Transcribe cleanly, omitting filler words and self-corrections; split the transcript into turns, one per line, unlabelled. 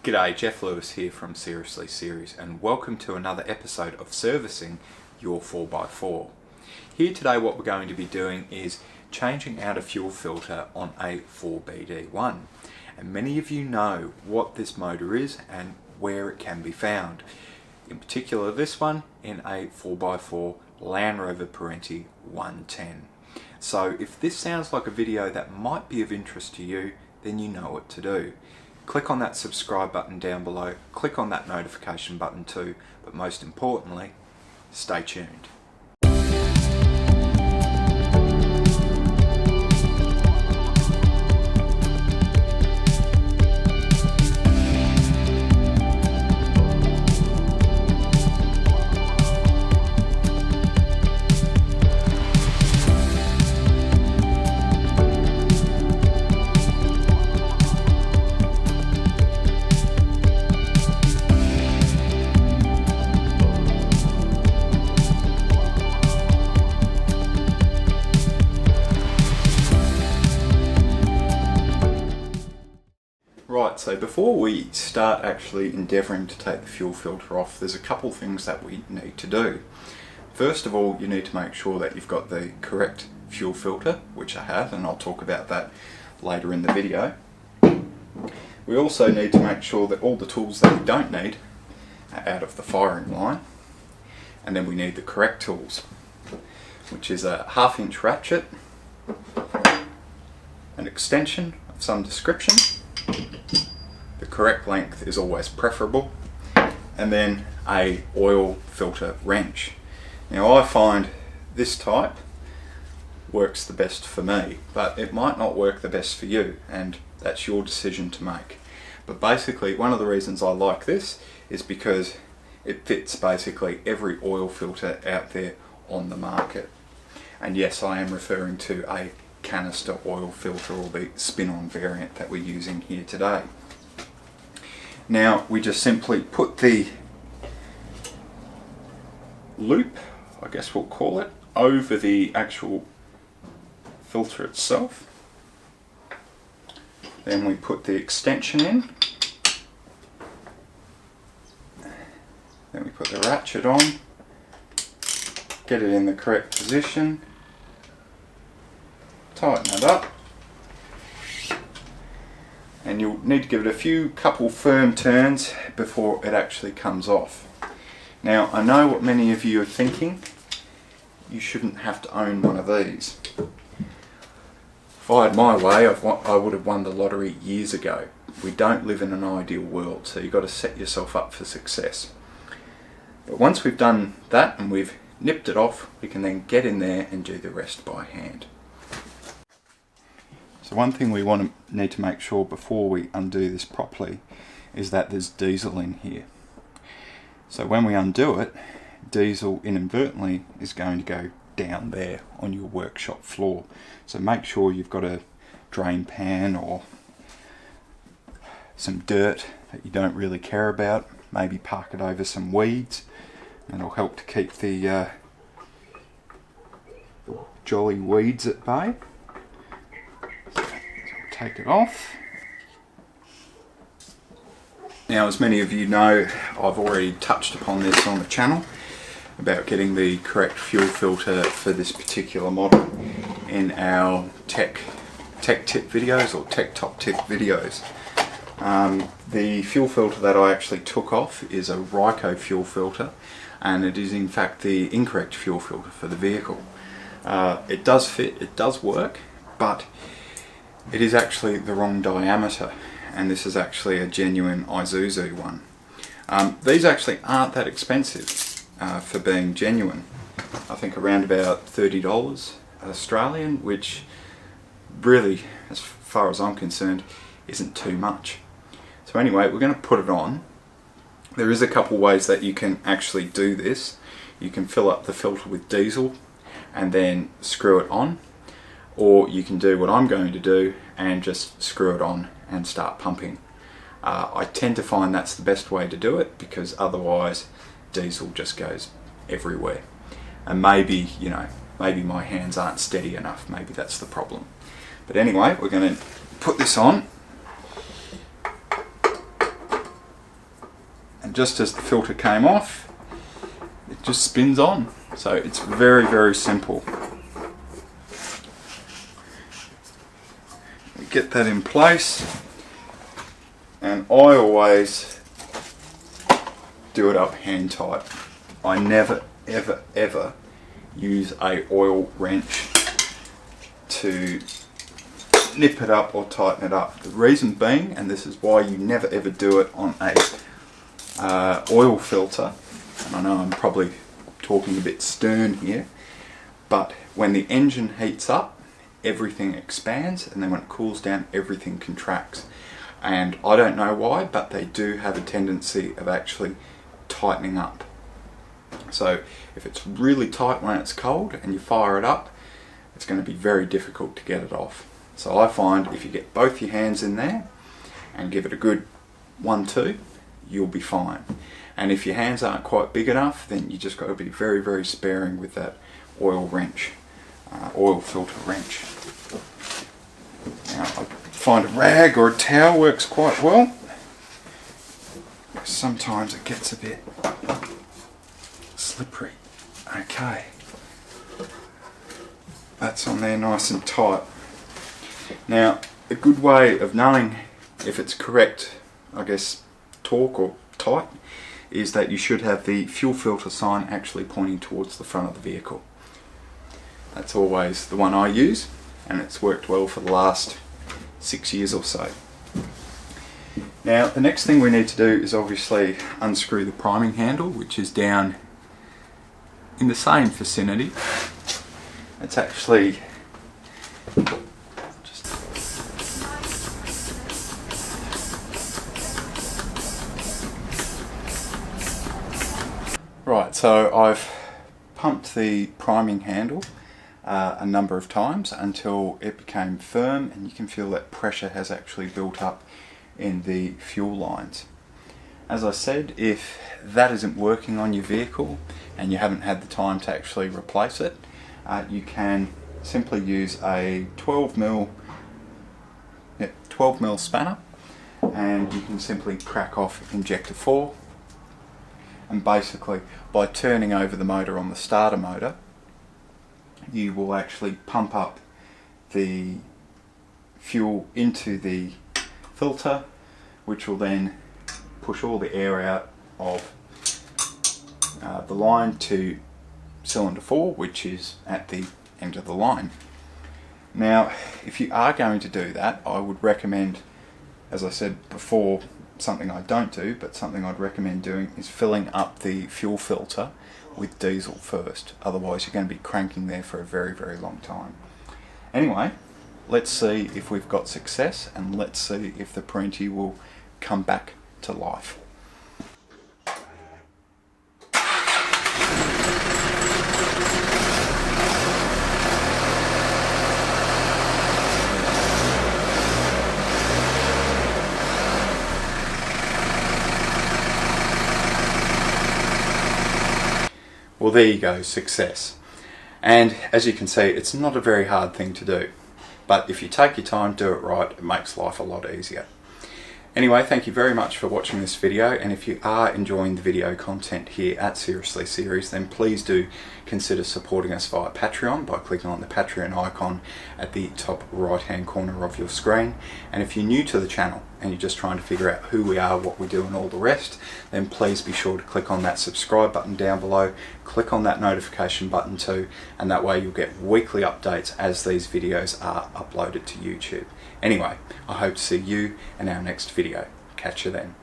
G'day, Geoff Lewis here from Seriously Series, and welcome to another episode of Servicing Your 4x4. Here today what we're going to be doing is changing out a fuel filter on a 4BD1. And many of you know what this motor is and where it can be found. In particular this one in a 4x4 Land Rover Perentie 110. So if this sounds like a video that might be of interest to you, then you know what to do. Click on that subscribe button down below, click on that notification button too, but most importantly, stay tuned. Right, so before we start actually endeavouring to take the fuel filter off, there's a couple things that we need to do. First of all, you need to make sure that you've got the correct fuel filter, which I have, and I'll talk about that later in the video. We also need to make sure that all the tools that we don't need are out of the firing line, and then we need the correct tools, which is a 1/2 inch ratchet, an extension of some description. The correct length is always preferable, and then a oil filter wrench. Now I find this type works the best for me, but it might not work the best for you, and that's your decision to make. But basically one of the reasons I like this is because it fits basically every oil filter out there on the market. And yes, I am referring to a canister oil filter, or the spin-on variant that we're using here today. Now we just simply put the loop, I guess we'll call it, over the actual filter itself. Then we put the extension in. Then we put the ratchet on, get it in the correct position, tighten it up, and you'll need to give it a couple firm turns before it actually comes off. Now I know what many of you are thinking, you shouldn't have to own one of these. If I had my way, I would have won the lottery years ago. We don't live in an ideal world, so you've got to set yourself up for success. But once we've done that and we've nipped it off, we can then get in there and do the rest by hand. So one thing we need to make sure before we undo this properly is that there's diesel in here. So when we undo it, diesel inadvertently is going to go down there on your workshop floor. So make sure you've got a drain pan or some dirt that you don't really care about. Maybe park it over some weeds, and it'll help to keep the jolly weeds at bay. Take it off. Now, as many of you know, I've already touched upon this on the channel about getting the correct fuel filter for this particular model in our tech tip videos, or tech top tip videos. The fuel filter that I actually took off is a Ryco fuel filter, and it is in fact the incorrect fuel filter for the vehicle. It does fit, it does work, but it is actually the wrong diameter, and this is actually a genuine Isuzu one. These actually aren't that expensive for being genuine. I think around about $30 Australian, which really, as far as I'm concerned, isn't too much. So anyway, we're going to put it on. There is a couple ways that you can actually do this. You can fill up the filter with diesel and then screw it on, or you can do what I'm going to do and just screw it on and start pumping. I tend to find that's the best way to do it, because otherwise diesel just goes everywhere. And maybe, maybe my hands aren't steady enough, maybe that's the problem. But anyway, we're going to put this on. and just as the filter came off, it just spins on. So it's very, very simple. We get that in place, and I always do it up hand tight. I never, ever, ever use a oil wrench to nip it up or tighten it up. The reason being, and this is why you never ever do it on a oil filter, and I know I'm probably talking a bit stern here, but when the engine heats up, everything expands, and then when it cools down, everything contracts. And I don't know why, but they do have a tendency of actually tightening up. So if it's really tight when it's cold and you fire it up, it's going to be very difficult to get it off. So I find if you get both your hands in there and give it a good 1-2, you'll be fine. And if your hands aren't quite big enough, then you just got to be very, very sparing with that oil wrench, oil filter wrench. Now I find a rag or a towel works quite well. Sometimes it gets a bit slippery. Okay, that's on there nice and tight. Now, a good way of knowing if it's correct, I guess, torque or tight, is that you should have the fuel filter sign actually pointing towards the front of the vehicle. That's always the one I use, and it's worked well for the last 6 years or so. Now, the next thing we need to do is obviously unscrew the priming handle, which is down in the same vicinity. It's actually just right. So I've pumped the priming handle a number of times until it became firm, and you can feel that pressure has actually built up in the fuel lines. As I said, if that isn't working on your vehicle and you haven't had the time to actually replace it, you can simply use a 12mm spanner, and you can simply crack off injector 4, and basically by turning over the motor on the starter motor, you will actually pump up the fuel into the filter, which will then push all the air out of the line to cylinder 4, which is at the end of the line. Now, if you are going to do that, I would recommend, as I said before, something I don't do, but something I'd recommend doing is filling up the fuel filter with diesel first. Otherwise you're going to be cranking there for a very, very long time. Anyway, let's see if we've got success, and let's see if the Perentie will come back to life. Well, there you go, success. And as you can see, it's not a very hard thing to do, but if you take your time, do it right, it makes life a lot easier. Anyway, thank you very much for watching this video, and if you are enjoying the video content here at Seriously Series, then please do consider supporting us via Patreon by clicking on the Patreon icon at the top right hand corner of your screen. And if you're new to the channel and you're just trying to figure out who we are, what we do and all the rest, then please be sure to click on that subscribe button down below, click on that notification button too, and that way you'll get weekly updates as these videos are uploaded to YouTube. Anyway, I hope to see you in our next video. Catch you then.